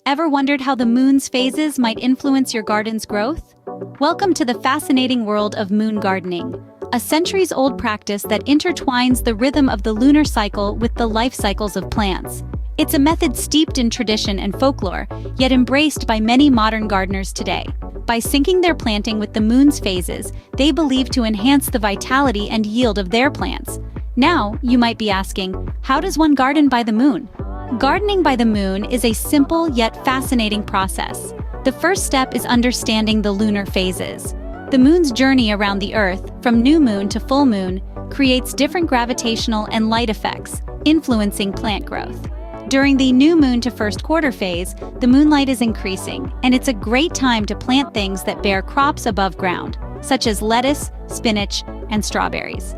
Ever wondered how the moon's phases might influence your garden's growth? Welcome to the fascinating world of moon gardening, a centuries-old practice that intertwines the rhythm of the lunar cycle with the life cycles of plants. It's a method steeped in tradition and folklore, yet embraced by many modern gardeners today. By syncing their planting with the moon's phases, they believe to enhance the vitality and yield of their plants. Now, you might be asking, how does one garden by the moon? Gardening by the moon is a simple yet fascinating process. The first step is understanding the lunar phases. The moon's journey around the Earth, from new moon to full moon, creates different gravitational and light effects, influencing plant growth. During the new moon to first quarter phase, the moonlight is increasing, and it's a great time to plant things that bear crops above ground, such as lettuce, spinach, and strawberries.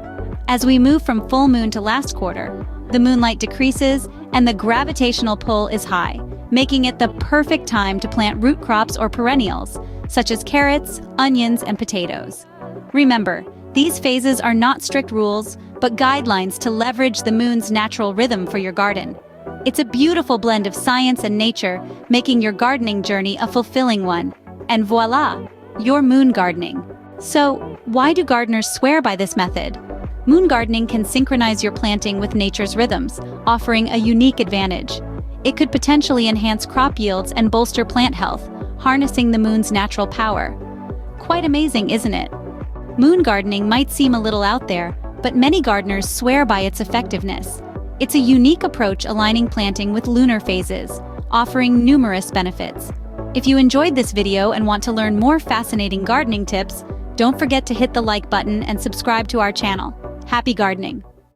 As we move from full moon to last quarter, the moonlight decreases and the gravitational pull is high, making it the perfect time to plant root crops or perennials, such as carrots, onions, and potatoes. Remember, these phases are not strict rules, but guidelines to leverage the moon's natural rhythm for your garden. It's a beautiful blend of science and nature, making your gardening journey a fulfilling one. And voila, you're moon gardening. So, why do gardeners swear by this method? Moon gardening can synchronize your planting with nature's rhythms, offering a unique advantage. It could potentially enhance crop yields and bolster plant health, harnessing the moon's natural power. Quite amazing, isn't it? Moon gardening might seem a little out there, but many gardeners swear by its effectiveness. It's a unique approach aligning planting with lunar phases, offering numerous benefits. If you enjoyed this video and want to learn more fascinating gardening tips, don't forget to hit the like button and subscribe to our channel. Happy gardening!